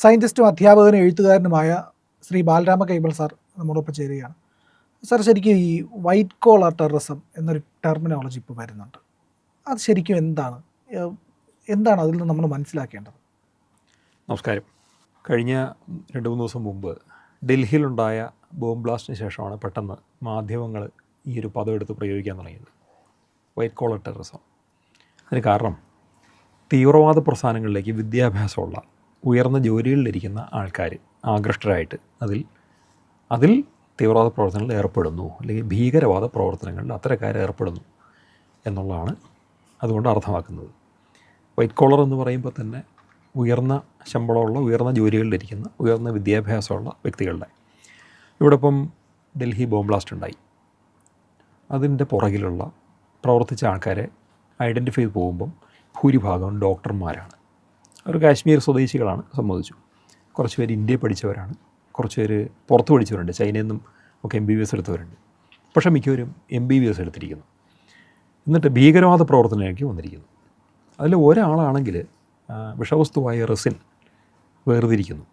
സയൻറ്റിസ്റ്റും അധ്യാപകനും എഴുത്തുകാരനുമായ ശ്രീ ബാലരാമ കൈമൾ സാർ നമ്മോടൊപ്പം ചേരുകയാണ്. സാർ, ശരിക്കും ഈ വൈറ്റ് കോളർ ടെററിസം എന്നൊരു ടെർമിനോളജി ഇപ്പോൾ വരുന്നുണ്ട്. അത് ശരിക്കും എന്താണ് അതിൽ നിന്ന് നമ്മൾ മനസ്സിലാക്കേണ്ടത്? നമസ്കാരം. കഴിഞ്ഞ 2-3 ദിവസം മുമ്പ് ഡൽഹിയിലുണ്ടായ ബോംബ് ബ്ലാസ്റ്റിന് ശേഷമാണ് പെട്ടെന്ന് മാധ്യമങ്ങൾ ഈ ഒരു പദം എടുത്ത് പ്രയോഗിക്കാൻ തുടങ്ങിയത്, വൈറ്റ് കോളർ ടെററിസം. അതിന് കാരണം തീവ്രവാദ പ്രസ്ഥാനങ്ങളിലേക്ക് വിദ്യാഭ്യാസമുള്ള ഉയർന്ന ജോലികളിലിരിക്കുന്ന ആൾക്കാർ ആകൃഷ്ടരായിട്ട് അതിൽ തീവ്രവാദ പ്രവർത്തനങ്ങളിൽ ഏർപ്പെടുന്നു, അല്ലെങ്കിൽ ഭീകരവാദ പ്രവർത്തനങ്ങളിൽ അത്തരക്കാർ ഏർപ്പെടുന്നു എന്നുള്ളതാണ് അതുകൊണ്ട് അർത്ഥമാക്കുന്നത്. വൈറ്റ് കോളർ എന്ന് പറയുമ്പോൾ തന്നെ ഉയർന്ന ശമ്പളമുള്ള, ഉയർന്ന ജോലികളിലിരിക്കുന്ന, ഉയർന്ന വിദ്യാഭ്യാസമുള്ള വ്യക്തികളുടെ. ഇവിടെ ഇപ്പം ഡൽഹി ബോംബ് ബ്ലാസ്റ്റ് ഉണ്ടായി. അതിൻ്റെ പുറകിലുള്ള പ്രവർത്തിച്ച ആൾക്കാരെ ഐഡൻറ്റിഫൈ ചെയ്ത് പോകുമ്പം ഭൂരിഭാഗം ഡോക്ടർമാരാണ്. അവർ കാശ്മീർ സ്വദേശികളാണ്, സമ്മതിച്ചു. കുറച്ച് പേര് ഇന്ത്യയിൽ പഠിച്ചവരാണ്, കുറച്ച് പേര് പുറത്ത് പഠിച്ചവരുണ്ട്, ചൈനയിൽ നിന്നും ഒക്കെ MBBS എടുത്തവരുണ്ട്. പക്ഷേ മിക്കവരും MBBS എടുത്തിരിക്കുന്നു. എന്നിട്ട് ഭീകരവാദ പ്രവർത്തനത്തിലേക്ക് വന്നിരിക്കുന്നു. അതിൽ ഒരാളാണെങ്കിൽ വിഷവസ്തുവായ റെസിൻ വേർതിരിക്കുന്നു.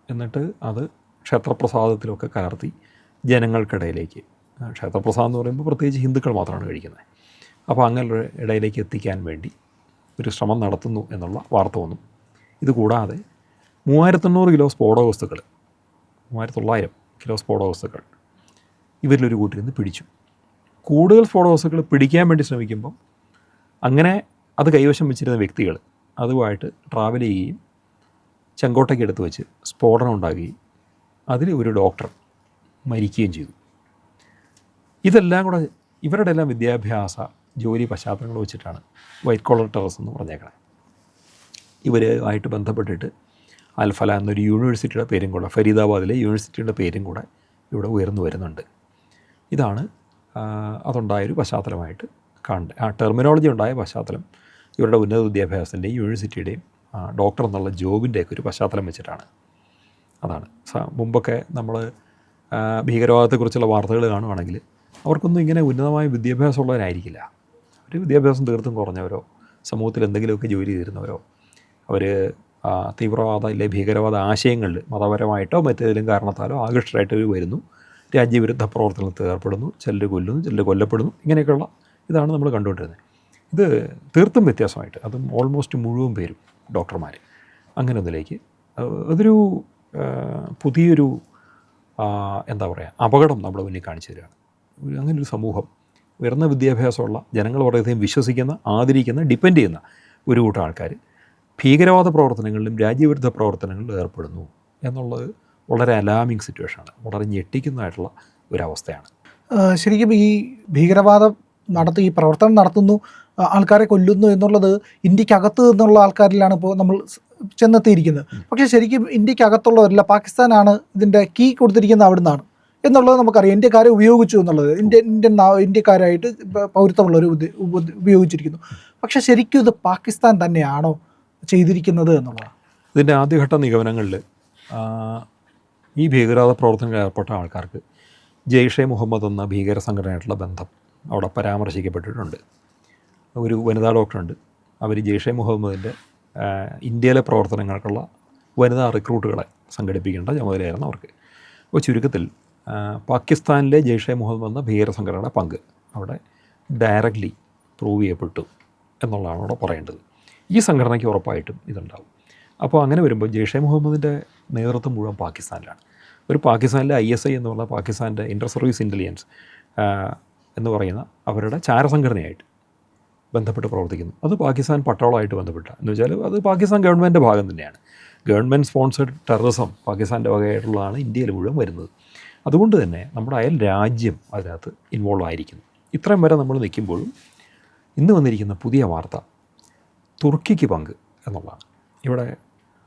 എന്നിട്ട് അത് ക്ഷേത്രപ്രസാദത്തിലൊക്കെ കലർത്തി ജനങ്ങൾക്കിടയിലേക്ക്, ക്ഷേത്രപ്രസാദം എന്ന് പറയുമ്പോൾ പ്രത്യേകിച്ച് ഹിന്ദുക്കൾ മാത്രമാണ് കഴിക്കുന്നത്, അപ്പോൾ അങ്ങനെ ഇടയിലേക്ക് എത്തിക്കാൻ വേണ്ടി ഒരു ശ്രമം നടത്തുന്നു എന്നുള്ള വാർത്ത വന്നു. ഇതുകൂടാതെ 3800 കിലോ സ്ഫോടക വസ്തുക്കൾ, 3900 കിലോ സ്ഫോടക വസ്തുക്കൾ ഇവരിലൊരു കൂട്ടിരുന്ന് പിടിച്ചു. കൂടുതൽ സ്ഫോടക വസ്തുക്കൾ പിടിക്കാൻ വേണ്ടി ശ്രമിക്കുമ്പം അങ്ങനെ അത് കൈവശം വെച്ചിരുന്ന വ്യക്തികൾ അതുമായിട്ട് ട്രാവൽ ചെയ്യുകയും ചെങ്കോട്ടയ്ക്ക് എടുത്ത് വെച്ച് സ്ഫോടനം ഉണ്ടാകുകയും അതിൽ ഒരു ഡോക്ടർ മരിക്കുകയും ചെയ്തു. ഇതെല്ലാം കൂടെ ഇവരുടെ എല്ലാം വിദ്യാഭ്യാസ ജോലി പശ്ചാത്തലങ്ങൾ വെച്ചിട്ടാണ് വൈറ്റ് കോളർ ടെററിസം എന്ന് പറഞ്ഞേക്കണേ. ഇവരുമായിട്ട് ബന്ധപ്പെട്ടിട്ട് അൽഫല എന്നൊരു യൂണിവേഴ്സിറ്റിയുടെ പേരും കൂടെ, ഫരീദാബാദിലെ യൂണിവേഴ്സിറ്റിയുടെ പേരും കൂടെ ഇവിടെ ഉയർന്നു വരുന്നുണ്ട്. ഇതാണ് അതുണ്ടായൊരു പശ്ചാത്തലമായിട്ട് കാണേണ്ടത്. ആ ടെർമിനോളജി ഉണ്ടായ പശ്ചാത്തലം ഇവരുടെ ഉന്നത വിദ്യാഭ്യാസത്തിൻ്റെയും യൂണിവേഴ്സിറ്റിയുടെയും ഡോക്ടർ എന്നുള്ള ജോബിൻ്റെയൊക്കെ ഒരു പശ്ചാത്തലം വെച്ചിട്ടാണ്. അതാണ് മുമ്പൊക്കെ നമ്മൾ ഭീകരവാദത്തെക്കുറിച്ചുള്ള വാർത്തകൾ കാണുകയാണെങ്കിൽ അവർക്കൊന്നും ഇങ്ങനെ ഉന്നതമായ വിദ്യാഭ്യാസമുള്ളവരായിരിക്കില്ല. അവർ വിദ്യാഭ്യാസം തീർത്തും കുറഞ്ഞവരോ, സമൂഹത്തിൽ എന്തെങ്കിലുമൊക്കെ ജോലി ചെയ്തിരുന്നവരോ, അവർ തീവ്രവാദ അല്ലെ ഭീകരവാദ ആശയങ്ങളിൽ മതപരമായിട്ടോ മറ്റേതെങ്കിലും കാരണത്താലോ ആകൃഷ്ടരായിട്ട് വരുന്നു, രാജ്യവിരുദ്ധ പ്രവർത്തനത്തിൽ ഏർപ്പെടുന്നു, ചിലർ കൊല്ലുന്നു, ചിലർ കൊല്ലപ്പെടുന്നു. ഇങ്ങനെയൊക്കെയുള്ള ഇതാണ് നമ്മൾ കണ്ടുകൊണ്ടിരുന്നത്. ഇത് തീർത്തും വ്യത്യാസമായിട്ട്, അതും ഓൾമോസ്റ്റ് മുഴുവൻ പേരും ഡോക്ടർമാർ അങ്ങനെ ഒന്നിലേക്ക് അതൊരു പുതിയൊരു എന്താ പറയുക അപകടം നമ്മുടെ മുന്നിൽ കാണിച്ചു തരികയാണ്. അങ്ങനൊരു സമൂഹം, ഉയർന്ന വിദ്യാഭ്യാസമുള്ള ജനങ്ങൾ വളരെയധികം വിശ്വസിക്കുന്ന, ആദരിക്കുന്ന, ഡിപ്പെൻഡ് ചെയ്യുന്ന ഒരു കൂട്ടം ആൾക്കാർ ഭീകരവാദ പ്രവർത്തനങ്ങളിലും രാജ്യവിരുദ്ധ പ്രവർത്തനങ്ങളിലും ഏർപ്പെടുന്നു എന്നുള്ളത് വളരെ അലാമിങ് സിറ്റുവേഷനാണ്, വളരെ ഞെട്ടിക്കുന്നതായിട്ടുള്ള ഒരവസ്ഥയാണ്. ശരിക്കും ഈ ഭീകരവാദം ഈ പ്രവർത്തനം നടത്തുന്നു, ആൾക്കാരെ കൊല്ലുന്നു എന്നുള്ളത് ഇന്ത്യക്കകത്ത് നിന്നുള്ള ആൾക്കാരിലാണ് ഇപ്പോൾ നമ്മൾ ചെന്നെത്തിയിരിക്കുന്നത്. പക്ഷേ ശരിക്കും ഇന്ത്യക്കകത്തുള്ളവരല്ല, പാകിസ്ഥാനാണ് ഇതിൻ്റെ കീ കൊടുത്തിരിക്കുന്നത് അവിടെ നിന്നാണ് എന്നുള്ളത് നമുക്കറിയാം. ഇന്ത്യക്കാരെ ഉപയോഗിച്ചു എന്നുള്ളത്, ഇന്ത്യക്കാരായിട്ട് പൗരത്വമുള്ളവർ ഉപയോഗിച്ചിരിക്കുന്നു. പക്ഷേ ശരിക്കും ഇത് പാകിസ്ഥാൻ തന്നെയാണോ ചെയ്തിരിക്കുന്നത് എന്നുള്ളതാണ് ഇതിൻ്റെ ആദ്യഘട്ട നിഗമനങ്ങളിൽ. ഈ ഭീകരവാദ പ്രവർത്തനങ്ങളിൽ ഏർപ്പെട്ട ആൾക്കാർക്ക് ജെയ്ഷെ മുഹമ്മദ് എന്ന ഭീകര സംഘടനയായിട്ടുള്ള ബന്ധം അവിടെ പരാമർശിക്കപ്പെട്ടിട്ടുണ്ട്. ഒരു വനിതാ ഡോക്ടറുണ്ട്, അവർ ജെയ്ഷെ മുഹമ്മദിൻ്റെ ഇന്ത്യയിലെ പ്രവർത്തനങ്ങൾക്കുള്ള വനിതാ റിക്രൂട്ടുകളെ സംഘടിപ്പിക്കേണ്ട ചുമതലയായിരുന്നു അവർക്ക്. അപ്പോൾ ചുരുക്കത്തിൽ പാകിസ്ഥാനിലെ ജെയ്ഷെ മുഹമ്മദ് എന്ന ഭീകര സംഘടനയുടെ പങ്ക് അവിടെ ഡയറക്റ്റ്ലി പ്രൂവ് ചെയ്യപ്പെട്ടു എന്നുള്ളതാണ് അവിടെ പറയേണ്ടത്. ഈ സംഘടനയ്ക്ക് ഉറപ്പായിട്ടും ഇതുണ്ടാവും. അപ്പോൾ അങ്ങനെ വരുമ്പോൾ ജെയ്ഷെ മുഹമ്മദിൻ്റെ നേതൃത്വം മുഴുവൻ പാകിസ്ഥാനിലാണ്. ഒരു പാകിസ്ഥാനിലെ ISI എന്ന് പറഞ്ഞാൽ പാകിസ്ഥാൻ്റെ ഇൻ്റർ സർവീസ് ഇൻ്റലിജൻസ് എന്ന് പറയുന്ന അവരുടെ ചാരസംഘടനയായിട്ട് ബന്ധപ്പെട്ട് പ്രവർത്തിക്കുന്നു. അത് പാകിസ്ഥാൻ പട്ടാളമായിട്ട് ബന്ധപ്പെട്ട എന്ന് വെച്ചാൽ അത് പാകിസ്ഥാൻ ഗവൺമെൻറ്റിൻ്റെ ഭാഗം തന്നെയാണ്. ഗവൺമെൻറ് സ്പോൺസേഡ് ടെററിസം പാകിസ്ഥാൻ്റെ വകയായിട്ടുള്ളതാണ് ഇന്ത്യയിൽ മുഴുവൻ വരുന്നത്. അതുകൊണ്ട് തന്നെ നമ്മുടെ അയൽ രാജ്യം അതിനകത്ത് ഇൻവോൾവ് ആയിരിക്കുന്നു. ഇത്രയും വരെ നമ്മൾ നിൽക്കുമ്പോഴും ഇന്ന് വന്നിരിക്കുന്ന പുതിയ വാർത്ത തുർക്കിക്ക് പങ്ക് എന്നുള്ളതാണ്. ഇവിടെ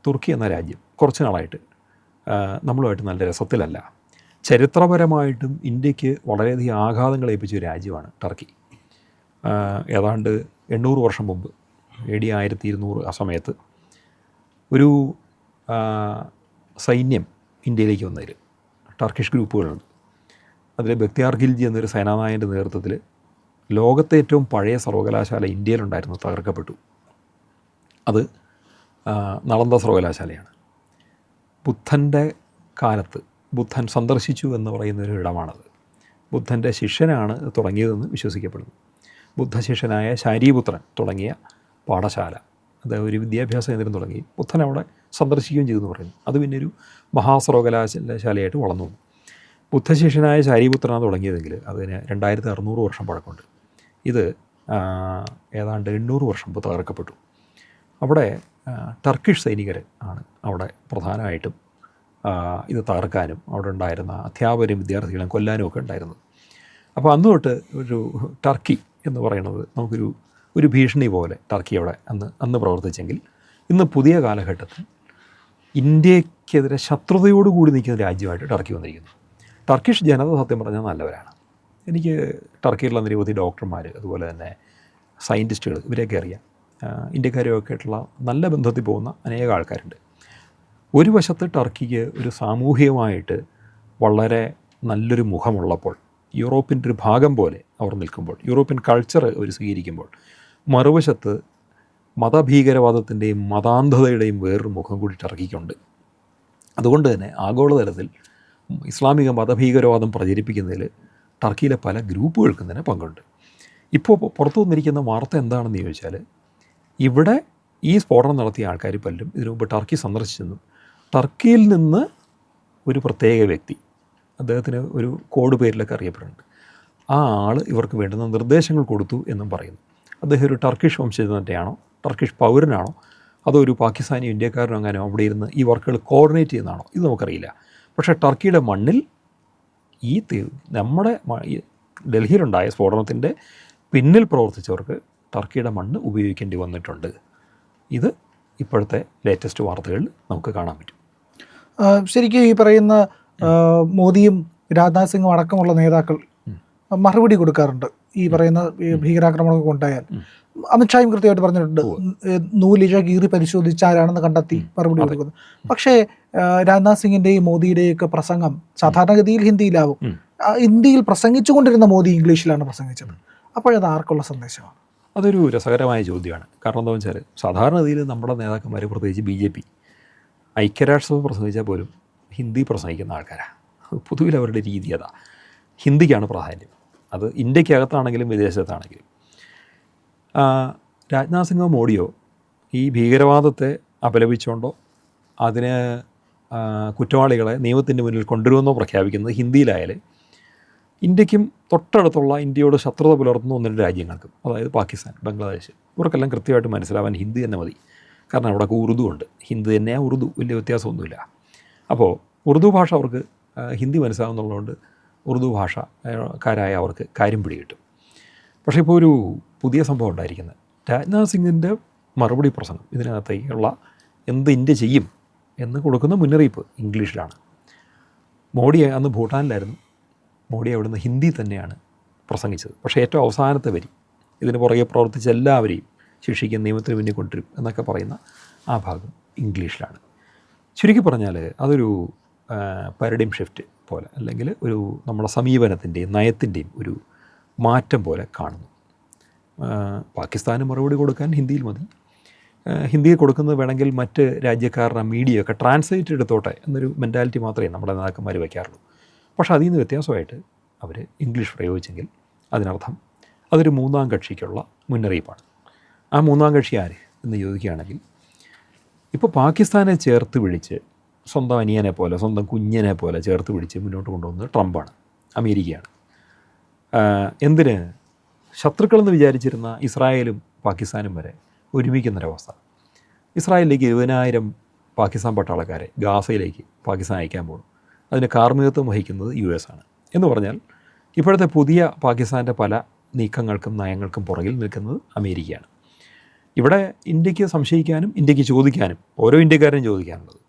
തുർക്കി എന്ന രാജ്യം കുറച്ച് നാളായിട്ട് നമ്മളുമായിട്ട് നല്ല രസത്തിലല്ല. ചരിത്രപരമായിട്ടും ഇന്ത്യക്ക് വളരെയധികം ആഘാതങ്ങൾ ഏൽപ്പിച്ച ഒരു രാജ്യമാണ് ടർക്കി. ഏതാണ്ട് 800 വർഷം മുമ്പ് AD 1200 ആ സമയത്ത് ഒരു സൈന്യം ഇന്ത്യയിലേക്ക് വന്നതിൽ ടർക്കിഷ് ഗ്രൂപ്പുകളുണ്ട്. അതിൽ ബക്തിയാർ ഖിൽജി എന്നൊരു സേനാനായകൻ്റെ നേതൃത്വത്തിൽ ലോകത്തെ ഏറ്റവും പഴയ സർവകലാശാല ഇന്ത്യയിലുണ്ടായിരുന്നു, തകർക്കപ്പെട്ടു. അത് നളന്ദ സർവകലാശാലയാണ്. ബുദ്ധൻ്റെ കാലത്ത് ബുദ്ധൻ സന്ദർശിച്ചു എന്ന് പറയുന്നൊരു ഇടമാണത്. ബുദ്ധൻ്റെ ശിഷ്യനാണ് തുടങ്ങിയതെന്ന് വിശ്വസിക്കപ്പെടുന്നു. ബുദ്ധശിഷ്യനായ ശാരീപുത്രൻ തുടങ്ങിയ പാഠശാല, അത് ഒരു വിദ്യാഭ്യാസ കേന്ദ്രം തുടങ്ങി ബുദ്ധൻ അവിടെ സന്ദർശിക്കുകയും ചെയ്തു എന്ന് പറയുന്നു. അത് പിന്നെ ഒരു മഹാസർവകലാശാലയായിട്ട് വളർന്നു. ബുദ്ധശിഷ്യനായ ശാരീപുത്രനാണ് തുടങ്ങിയതെങ്കിൽ അതിന് 2600 വർഷം പഴക്കമുണ്ട്. ഇത് ഏതാണ്ട് 800 വർഷം മുമ്പ് തകർക്കപ്പെട്ടു. അവിടെ ടർക്കിഷ് സൈനികർ ആണ് അവിടെ പ്രധാനമായിട്ടും ഇത് തകർക്കാനും അവിടെ ഉണ്ടായിരുന്ന അധ്യാപകരും വിദ്യാർത്ഥികളെയും കൊല്ലാനും ഒക്കെ ഉണ്ടായിരുന്നത്. അപ്പോൾ അന്ന് തൊട്ട് ഒരു ടർക്കി എന്ന് പറയുന്നത് ഒരു ഭീഷണി പോലെ ടർക്കി അവിടെ അന്ന് പ്രവർത്തിച്ചെങ്കിൽ, ഇന്ന് പുതിയ കാലഘട്ടത്തിൽ ഇന്ത്യക്കെതിരെ ശത്രുതയോടുകൂടി നിൽക്കുന്ന രാജ്യമായിട്ട് ടർക്കി വന്നിരിക്കുന്നു. ടർക്കിഷ് ജനത സത്യം പറഞ്ഞാൽ നല്ലവരാണ്. എനിക്ക് ടർക്കിയിലുള്ള നിരവധി ഡോക്ടർമാർ, അതുപോലെ തന്നെ സയൻറ്റിസ്റ്റുകൾ, ഇവരെയൊക്കെ അറിയാം. ഇന്ത്യക്കാരുമൊക്കെ ആയിട്ടുള്ള നല്ല ബന്ധത്തിൽ പോകുന്ന അനേക ആൾക്കാരുണ്ട്. ഒരു വശത്ത് ടർക്കിക്ക് ഒരു സാമൂഹികമായിട്ട് വളരെ നല്ലൊരു മുഖമുള്ളപ്പോൾ, യൂറോപ്പിൻ്റെ ഒരു ഭാഗം പോലെ അവർ നിൽക്കുമ്പോൾ, യൂറോപ്യൻ കൾച്ചർ അവർ സ്വീകരിക്കുമ്പോൾ, മറുവശത്ത് മതഭീകരവാദത്തിൻ്റെയും മതാന്ധതയുടെയും വേറൊരു മുഖം കൂടി ടർക്കിക്കുണ്ട്. അതുകൊണ്ട് തന്നെ ആഗോളതലത്തിൽ ഇസ്ലാമിക മതഭീകരവാദം പ്രചരിപ്പിക്കുന്നതിൽ ടർക്കിയിലെ പല ഗ്രൂപ്പുകൾക്കും തന്നെ പങ്കുണ്ട്. ഇപ്പോൾ പുറത്തു വന്നിരിക്കുന്ന വാർത്ത എന്താണെന്ന് ചോദിച്ചാൽ, ഇവിടെ ഈ സ്ഫോടനം നടത്തിയ ആൾക്കാർ പലരും ഇതിനു മുമ്പ് ടർക്കി സന്ദർശിച്ചെന്നും ടർക്കിയിൽ നിന്ന് ഒരു പ്രത്യേക വ്യക്തി, അദ്ദേഹത്തിന് ഒരു കോഡ് പേരിലൊക്കെ അറിയപ്പെടുന്നുണ്ട്, ആ ആൾ ഇവർക്ക് വേണ്ടുന്ന നിർദ്ദേശങ്ങൾ കൊടുത്തു എന്നും പറയുന്നു. അദ്ദേഹം ഒരു ടർക്കിഷ് വംശജനാണോ, ടർക്കിഷ് പൗരനാണോ, അതോ ഒരു പാകിസ്ഥാനി ഇന്ത്യക്കാരനോ അങ്ങനെ അവിടെ ഇരുന്ന് ഈ വർക്കുകൾ കോർഡിനേറ്റ് ചെയ്യുന്നതാണോ, ഇത് നമുക്കറിയില്ല. പക്ഷേ ടർക്കിയുടെ മണ്ണിൽ നമ്മുടെ ഡൽഹിയിലുണ്ടായ സ്ഫോടനത്തിൻ്റെ പിന്നിൽ പ്രവർത്തിച്ചവർക്ക് ടർക്കിയുടെ മണ്ണ് ഉപയോഗിക്കേണ്ടി വന്നിട്ടുണ്ട്. ഇത് ഇപ്പോഴത്തെ ലേറ്റസ്റ്റ് വാർത്തകളിൽ നമുക്ക് കാണാൻ പറ്റും. ശരിക്കും ഈ പറയുന്ന മോദിയും രാജ്നാഥ് സിംഗും അടക്കമുള്ള നേതാക്കൾ മറുപടി കൊടുക്കാറുണ്ട് ഈ പറയുന്ന ഭീകരാക്രമണമൊക്കെ ഉണ്ടായാൽ. അമിത്ഷായും കൃത്യമായിട്ട് പറഞ്ഞിട്ടുണ്ട്, നൂലിഴ കീറി പരിശോധിച്ചാരാണെന്ന് കണ്ടെത്തി മറുപടി കൊടുക്കുന്നത്. പക്ഷേ രാജ്നാഥ് സിംഗിൻ്റെയും മോദിയുടെയൊക്കെ പ്രസംഗം സാധാരണഗതിയിൽ ഹിന്ദിയിലാവും. ഹിന്ദിയിൽ പ്രസംഗിച്ചുകൊണ്ടിരുന്ന മോദി ഇംഗ്ലീഷിലാണ് പ്രസംഗിച്ചത്. അപ്പോഴത് ആർക്കുള്ള സന്ദേശമാണ്? അതൊരു രസകരമായ ചോദ്യമാണ്. കാരണം എന്താണെന്ന് വെച്ചാൽ, സാധാരണഗതിയിൽ നമ്മുടെ നേതാക്കന്മാർ, പ്രത്യേകിച്ച് BJP, ഐക്യരാഷ്ട്രസഭ പ്രസംഗിച്ചാൽ പോലും ഹിന്ദി പ്രസംഗിക്കുന്ന ആൾക്കാരാണ്. പൊതുവിൽ അവരുടെ രീതി അതാ, ഹിന്ദിക്കാണ് പ്രാധാന്യം. അത് ഇന്ത്യക്കകത്താണെങ്കിലും വിദേശത്താണെങ്കിലും. രാജ്നാഥ് സിംഗോ മോഡിയോ ഈ ഭീകരവാദത്തെ അപലപിച്ചുകൊണ്ടോ അതിന് കുറ്റവാളികളെ നിയമത്തിൻ്റെ മുന്നിൽ കൊണ്ടുവരുമെന്നോ പ്രഖ്യാപിക്കുന്നത് ഹിന്ദിയിലായാൽ ഇന്ത്യക്കും തൊട്ടടുത്തുള്ള ഇന്ത്യയോട് ശത്രുത പുലർത്തുന്ന 1-2 രാജ്യങ്ങൾക്കും, അതായത് പാകിസ്ഥാൻ, ബംഗ്ലാദേശ്, ഇവർക്കെല്ലാം കൃത്യമായിട്ട് മനസ്സിലാവാൻ ഹിന്ദി തന്നെ മതി. കാരണം അവിടെ ഉറുദു ഉണ്ട്. ഹിന്ദി തന്നെയാണ് ഉറുദു, വലിയ വ്യത്യാസമൊന്നുമില്ല. അപ്പോൾ ഉറുദു ഭാഷ അവർക്ക് ഹിന്ദി മനസ്സിലാവുന്നുള്ളതുകൊണ്ട് ഉറുദു ഭാഷക്കാരായ അവർക്ക് കാര്യം പിടികിട്ടും. പക്ഷേ ഇപ്പോൾ ഒരു പുതിയ സംഭവം ഉണ്ടായിരിക്കുന്നത്, രാജ്നാഥ് സിംഗിൻ്റെ മറുപടി പ്രസംഗം ഇതിനകത്തേക്കുള്ള എന്ത് ഇന്ത്യ ചെയ്യും എന്ന് കൊടുക്കുന്ന മുന്നറിയിപ്പ് ഇംഗ്ലീഷിലാണ്. മോഡി അന്ന് ഭൂട്ടാനിലായിരുന്നു. മോഡി അവിടുന്ന് ഹിന്ദി തന്നെയാണ് പ്രസംഗിച്ചത്. പക്ഷേ ഏറ്റവും അവസാനത്തെ വരി, ഇതിന് പുറകെ പ്രവർത്തിച്ച എല്ലാവരെയും ശിക്ഷിക്കാൻ നിയമത്തിന് മുന്നിൽ കൊണ്ടുവരും എന്നൊക്കെ പറയുന്ന ആ ഭാഗം ഇംഗ്ലീഷിലാണ്. ചുരുക്കി പറഞ്ഞാൽ അതൊരു പാരഡൈം ഷിഫ്റ്റ് പോലെ, അല്ലെങ്കിൽ ഒരു നമ്മുടെ സമീപനത്തിൻ്റെയും നയത്തിൻ്റെയും ഒരു മാറ്റം പോലെ കാണുന്നു. പാകിസ്ഥാന് മറുപടി കൊടുക്കാൻ ഹിന്ദിയിൽ മതി. ഹിന്ദിയിൽ കൊടുക്കുന്നത് വേണമെങ്കിൽ മറ്റ് രാജ്യക്കാരുടെ മീഡിയയൊക്കെ ട്രാൻസ്ലേറ്റ് എടുത്തോട്ടെ എന്നൊരു മെൻറ്റാലിറ്റി മാത്രമേ നമ്മുടെ നേതാക്കന്മാർ വയ്ക്കാറുള്ളൂ. പക്ഷേ അതിൽ നിന്ന് വ്യത്യാസമായിട്ട് അവർ ഇംഗ്ലീഷ് പ്രയോഗിച്ചെങ്കിൽ അതിനർത്ഥം അതൊരു മൂന്നാം കക്ഷിക്കുള്ള മുന്നറിയിപ്പാണ്. ആ മൂന്നാം കക്ഷി ആര് എന്ന് ചോദിക്കുകയാണെങ്കിൽ, ഇപ്പോൾ പാകിസ്ഥാനെ ചേർത്ത് പിടിച്ച് സ്വന്തം അനിയനെ പോലെ, സ്വന്തം കുഞ്ഞിനെ പോലെ ചേർത്ത് പിടിച്ച് മുന്നോട്ട് കൊണ്ടുവന്നത് ട്രംപാണ്, അമേരിക്കയാണ്. എന്തിന്? ശത്രുക്കളെന്ന് വിചാരിച്ചിരുന്ന ഇസ്രായേലും പാകിസ്ഥാനും വരെ ഒരുമിക്കുന്നൊരവസ്ഥ. ഇസ്രായേലിലേക്ക് 20,000 പാകിസ്ഥാൻ പട്ടാളക്കാരെ ഗാസയിലേക്ക് പാകിസ്ഥാൻ അയക്കാൻ പോകും. അതിന് കാർമ്മികത്വം വഹിക്കുന്നത് US ആണ്. എന്ന് പറഞ്ഞാൽ ഇപ്പോഴത്തെ പുതിയ പാകിസ്ഥാൻ്റെ പല നീക്കങ്ങൾക്കും നയങ്ങൾക്കും പുറകിൽ നിൽക്കുന്നത് അമേരിക്കയാണ്. ഇവിടെ ഇന്ത്യക്ക് സംശയിക്കാനും ഇന്ത്യക്ക് ചോദിക്കാനും, ഓരോ ഇന്ത്യക്കാരനും ചോദിക്കാനുള്ളത്,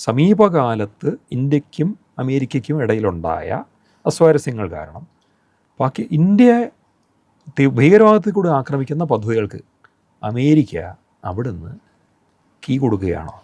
സമീപകാലത്ത് ഇന്ത്യക്കും അമേരിക്കയ്ക്കും ഇടയിലുണ്ടായ അസ്വാരസ്യങ്ങൾ കാരണം ഇന്ത്യ ഭീകരവാദത്തിൽ കൂടി ആക്രമിക്കുന്ന പദ്ധതികൾക്ക് അമേരിക്ക അവിടുന്ന് കീ കൊടുക്കുകയാണോ,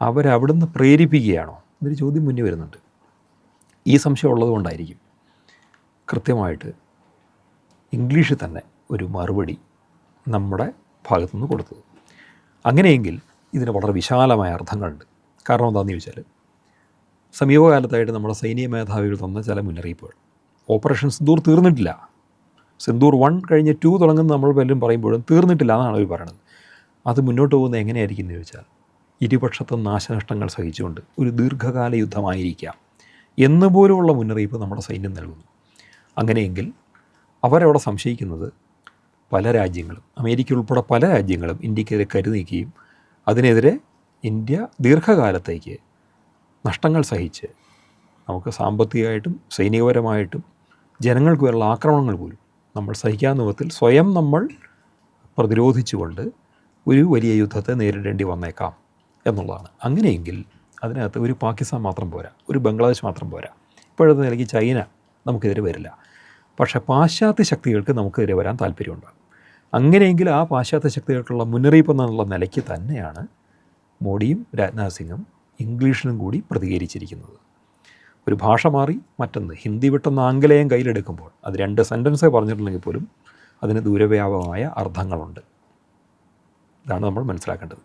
അവരവിടുന്ന് പ്രേരിപ്പിക്കുകയാണോ എന്നൊരു ചോദ്യം മുന്നിൽ വരുന്നുണ്ട്. ഈ സംശയം ഉള്ളതുകൊണ്ടായിരിക്കും കൃത്യമായിട്ട് ഇംഗ്ലീഷിൽ തന്നെ ഒരു മറുപടി നമ്മുടെ ഭാഗത്തുനിന്ന് കൊടുത്തത്. അങ്ങനെയെങ്കിൽ ഇതിന് വളരെ വിശാലമായ അർത്ഥങ്ങളുണ്ട്. കാരണം എന്താണെന്ന് ചോദിച്ചാൽ സമീപകാലത്തായിട്ട് നമ്മുടെ സൈനിക മേധാവികൾ തന്ന ചില മുന്നറിയിപ്പുകൾ. ഓപ്പറേഷൻ സിന്ദൂർ തീർന്നിട്ടില്ല. സിന്ദൂർ 1 കഴിഞ്ഞ് 2 തുടങ്ങുന്ന നമ്മൾ പലരും പറയുമ്പോഴും തീർന്നിട്ടില്ല എന്നാണ് അവർ പറയുന്നത്. അത് മുന്നോട്ട് പോകുന്നത് എങ്ങനെയായിരിക്കും എന്ന് ചോദിച്ചാൽ ഇരുപക്ഷത്തും നാശനഷ്ടങ്ങൾ സഹിച്ചുകൊണ്ട് ഒരു ദീർഘകാല യുദ്ധമായിരിക്കാം എന്നുപോലുള്ള മുന്നറിയിപ്പ് നമ്മുടെ സൈന്യം നൽകുന്നു. അങ്ങനെയെങ്കിൽ അവരവിടെ സംശയിക്കുന്നത് പല രാജ്യങ്ങളും, അമേരിക്ക ഉൾപ്പെടെ പല രാജ്യങ്ങളും ഇന്ത്യക്കെതിരെ കരുനീക്കുകയും അതിനെതിരെ ഇന്ത്യ ദീർഘകാലത്തേക്ക് നഷ്ടങ്ങൾ സഹിച്ച് നമുക്ക് സാമ്പത്തികമായിട്ടും സൈനികപരമായിട്ടും ജനങ്ങൾക്ക് വരെയുള്ള ആക്രമണങ്ങൾ പോലും നമ്മൾ സഹിക്കാവുന്ന വിധത്തിൽ സ്വയം നമ്മൾ പ്രതിരോധിച്ചുകൊണ്ട് ഒരു വലിയ യുദ്ധത്തെ നേരിടേണ്ടി വന്നേക്കാം എന്നുള്ളതാണ്. അങ്ങനെയെങ്കിൽ അതിനകത്ത് ഒരു പാകിസ്ഥാൻ മാത്രം പോരാ, ഒരു ബംഗ്ലാദേശ് മാത്രം പോരാ, ഇപ്പോഴത്തെ നിലയ്ക്ക് ചൈന നമുക്കെതിരെ വരില്ല. പക്ഷേ പാശ്ചാത്യ ശക്തികൾക്ക് നമുക്കെതിരെ വരാൻ താല്പര്യമുണ്ടാകും. അങ്ങനെയെങ്കിൽ ആ പാശ്ചാത്യ ശക്തികൾക്കുള്ള മുന്നറിയിപ്പ് എന്നുള്ള നിലയ്ക്ക് തന്നെയാണ് മോഡിയും രാജ്നാഥ് സിംഗും ഇംഗ്ലീഷിലും കൂടി പ്രതികരിച്ചിരിക്കുന്നത്. ഒരു ഭാഷ മാറി മറ്റൊന്ന് ഹിന്ദി വിട്ടൊന്ന് ആംഗലേയം കയ്യിലെടുക്കുമ്പോൾ അത് 2 സെൻറ്റൻസേ പറഞ്ഞിട്ടുണ്ടെങ്കിൽ പോലും അതിന് ദൂരവ്യാപകമായ അർത്ഥങ്ങളുണ്ട്. ഇതാണ് നമ്മൾ മനസ്സിലാക്കേണ്ടത്.